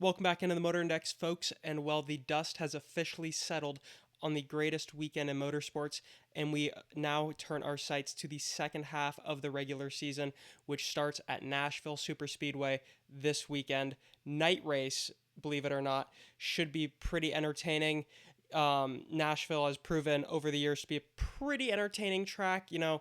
Welcome back into the Motor Index, folks. And well, the dust has officially settled on the greatest weekend in motorsports, and we now turn our sights to the second half of the regular season, which starts at Nashville Superspeedway this weekend. Night race, believe it or not, should be pretty entertaining. Nashville has proven over the years to be a pretty entertaining track. I'm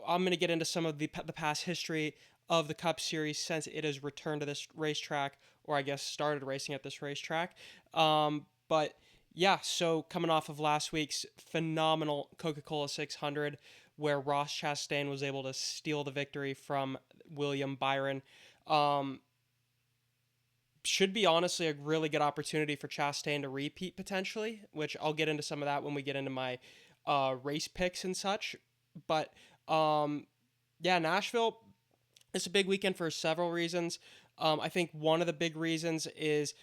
going to get into some of the past history of the Cup Series since it has returned to this racetrack, or I guess started racing at this racetrack. But yeah, so coming off of last week's phenomenal Coca-Cola 600, where Ross Chastain was able to steal the victory from William Byron. Um, should be honestly a really good opportunity for Chastain to repeat potentially, which I'll get into some of that when we get into my race picks and such. But yeah, Nashville, it's a big weekend for several reasons. I think one of the big reasons is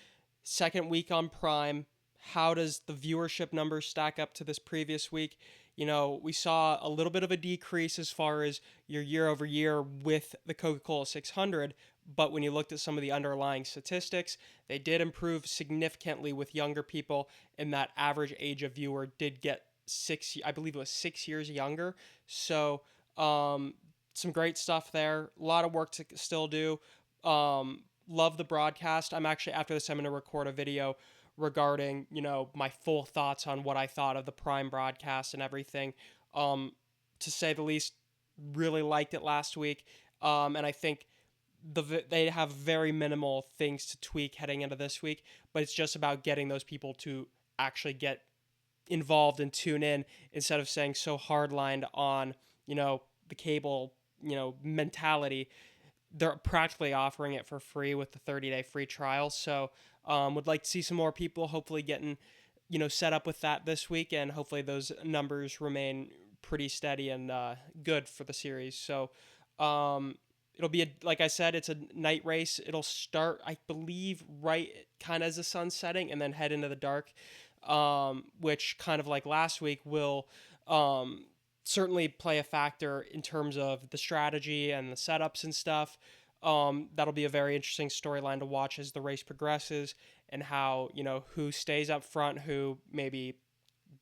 second week on Prime. How does the viewership numbers stack up to this previous week? We saw a little bit of a decrease as far as your year over year with the Coca Cola 600, but when you looked at some of the underlying statistics, they did improve significantly with younger people, and that average age of viewer did get I believe it was 6 years younger. So, some great stuff there. A lot of work to still do. Love the broadcast. I'm actually, after this, I'm going to record a video regarding, my full thoughts on what I thought of the Prime broadcast and everything. To say the least, really liked it last week. And I think they have very minimal things to tweak heading into this week, but it's just about getting those people to actually get involved and tune in instead of saying so hardlined on, the cable, mentality. They're practically offering it for free with the 30-day free trial. So would like to see some more people hopefully getting, set up with that this week, and hopefully those numbers remain pretty steady and good for the series. So it'll be, like I said, it's a night race. It'll start, I believe, right kind of as the sun's setting and then head into the dark, which kind of like last week will certainly play a factor in terms of the strategy and the setups and stuff. That'll be a very interesting storyline to watch as the race progresses, and how, who stays up front, who maybe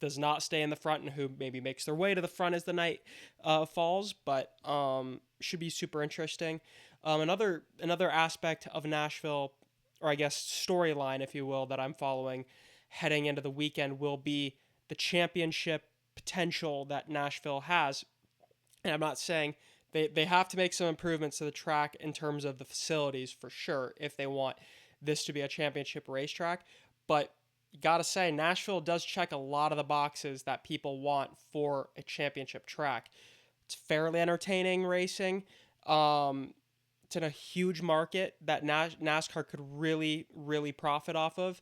does not stay in the front, and who maybe makes their way to the front as the night falls. But should be super interesting. Another aspect of Nashville, or I guess storyline, if you will, that I'm following heading into the weekend will be the championship potential that Nashville has. And I'm not saying they have to make some improvements to the track in terms of the facilities for sure if they want this to be a championship racetrack. But you got to say, Nashville does check a lot of the boxes that people want for a championship track. It's fairly entertaining racing. It's in a huge market that NASCAR could really, really profit off of.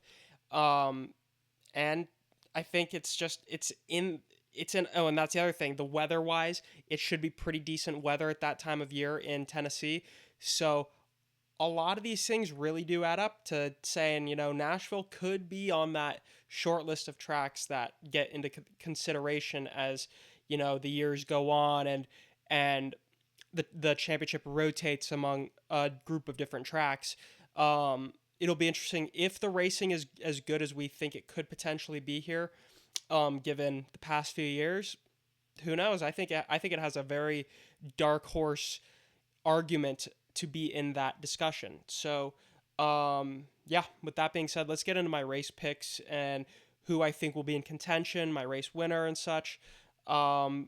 And I think oh, and that's the other thing. The weather wise, it should be pretty decent weather at that time of year in Tennessee. So a lot of these things really do add up to saying, Nashville could be on that short list of tracks that get into consideration as, the years go on, and the championship rotates among a group of different tracks. It'll be interesting if the racing is as good as we think it could potentially be here, given the past few years. Who knows? I think it has a very dark horse argument to be in that discussion. So, yeah. With that being said, let's get into my race picks and who I think will be in contention, my race winner and such. I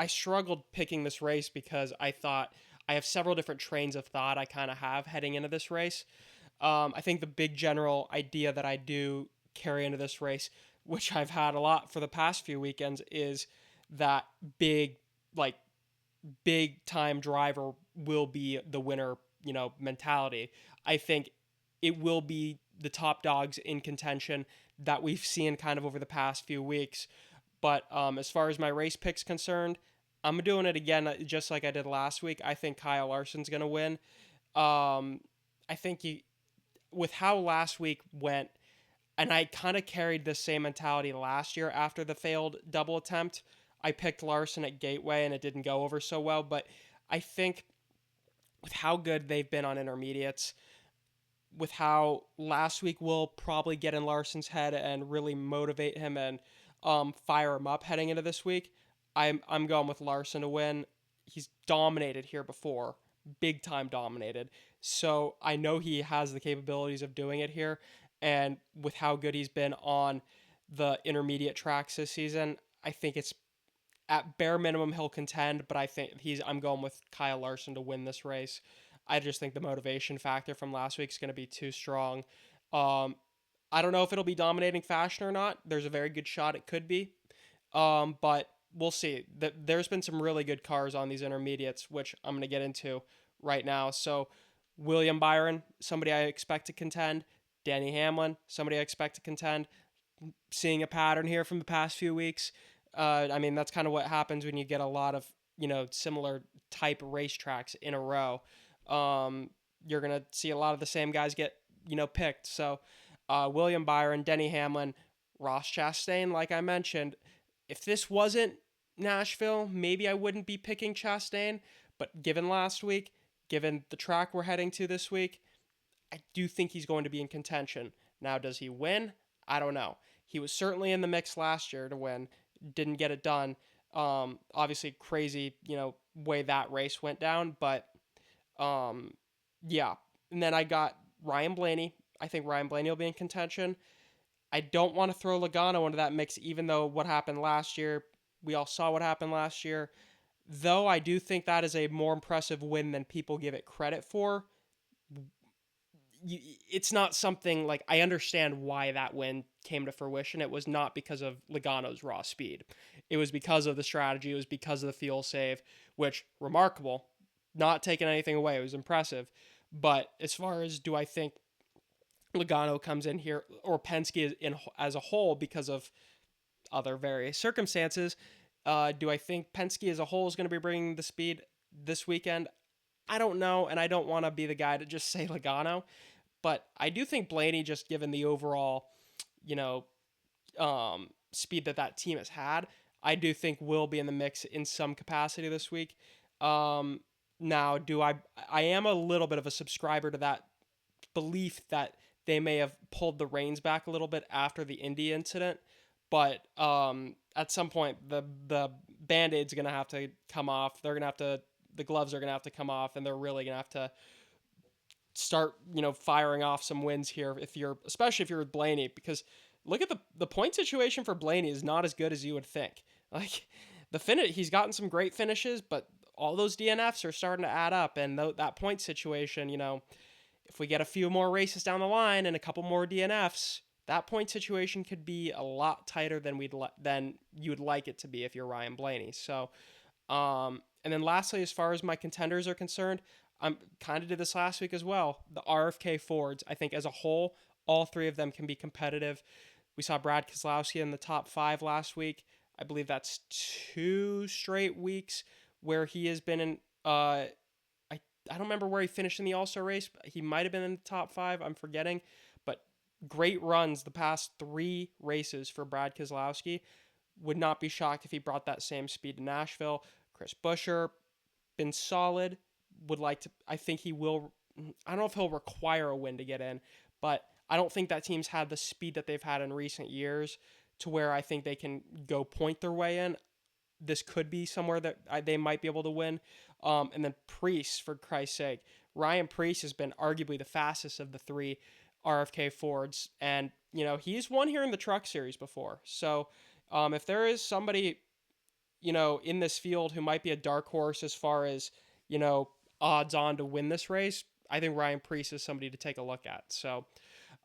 struggled picking this race because I thought I have several different trains of thought I kind of have heading into this race. I think the big general idea that I do carry into this race, which I've had a lot for the past few weekends, is that like big time driver will be the winner, mentality. I think it will be the top dogs in contention that we've seen kind of over the past few weeks. But as far as my race pick's concerned, I'm doing it again just like I did last week. I think Kyle Larson's going to win. I think with how last week went, and I kind of carried the same mentality last year after the failed double attempt. I picked Larson at Gateway and it didn't go over so well, but I think with how good they've been on intermediates, with how last week will probably get in Larson's head and really motivate him and fire him up heading into this week, I'm going with Larson to win. He's dominated here before, big time dominated. So I know he has the capabilities of doing it here, and with how good he's been on the intermediate tracks this season, I think it's at bare minimum he'll contend, but I think I'm going with Kyle Larson to win this race. I just think the motivation factor from last week is going to be too strong. Um, I don't know if it'll be dominating fashion or not. There's a very good shot it could be, but we'll see. There's been some really good cars on these intermediates, which I'm going to get into right now. So William Byron, somebody I expect to contend. Danny Hamlin, somebody I expect to contend. Seeing a pattern here from the past few weeks. I mean, that's kind of what happens when you get a lot of, similar type racetracks in a row. Um, you're going to see a lot of the same guys get, picked. So, William Byron, Denny Hamlin, Ross Chastain, like I mentioned, if this wasn't Nashville, maybe I wouldn't be picking Chastain. But given last week, given the track we're heading to this week, I do think he's going to be in contention. Now, does he win? I don't know. He was certainly in the mix last year to win, didn't get it done. Obviously, crazy, way that race went down, but um, yeah. And then I got Ryan Blaney. I think Ryan Blaney will be in contention. I don't want to throw Logano into that mix, even though what happened last year, we all saw what happened last year. Though I do think that is a more impressive win than people give it credit for. It's not something like I understand why that win came to fruition. It was not because of Logano's raw speed. It was because of the strategy. It was because of the fuel save, which remarkable. Not taking anything away. It was impressive. But as far as do I think Logano comes in here or Penske is in as a whole because of other various circumstances, do I think Penske as a whole is going to be bringing the speed this weekend? I don't know, and I don't want to be the guy to just say Logano. But I do think Blaney, just given the overall, you know, speed that team has had, I do think will be in the mix in some capacity this week. Um, Now, do I am a little bit of a subscriber to that belief that they may have pulled the reins back a little bit after the Indy incident, but at some point the band-aid's gonna have to come off. They're gonna have to the gloves are gonna have to come off, and they're really gonna have to start, firing off some wins here especially if you're with Blaney, because look at the point situation for Blaney is not as good as you would think. Like he's gotten some great finishes, but all those DNFs are starting to add up, and that point situation, if we get a few more races down the line and a couple more DNFs, that point situation could be a lot tighter than you would like it to be if you're Ryan Blaney. So, and then lastly, as far as my contenders are concerned, I'm kind of did this last week as well. The RFK Fords, I think as a whole, all three of them can be competitive. We saw Brad Keselowski in the top 5 last week. I believe that's 2 straight weeks where he has been in. I don't remember where he finished in the All Star race. But he might have been in the top 5. I'm forgetting, but great runs the past 3 races for Brad Keselowski. Would not be shocked if he brought that same speed to Nashville. Chris Buescher, been solid. Would like to. I think he will. I don't know if he'll require a win to get in, but I don't think that team's had the speed that they've had in recent years to where I think they can go point their way in. This could be somewhere that they might be able to win. And then Preece, for Christ's sake, Ryan Preece has been arguably the fastest of the 3 RFK Fords, and he's won here in the Truck Series before. So if there is somebody in this field who might be a dark horse as far as odds on to win this race, I think Ryan Preece is somebody to take a look at. So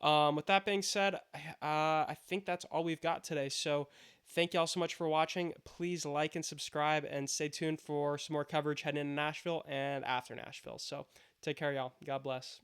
with that being said, I think that's all we've got today. So thank y'all so much for watching. Please like and subscribe, and stay tuned for some more coverage heading into Nashville and after Nashville. So take care, y'all. God bless.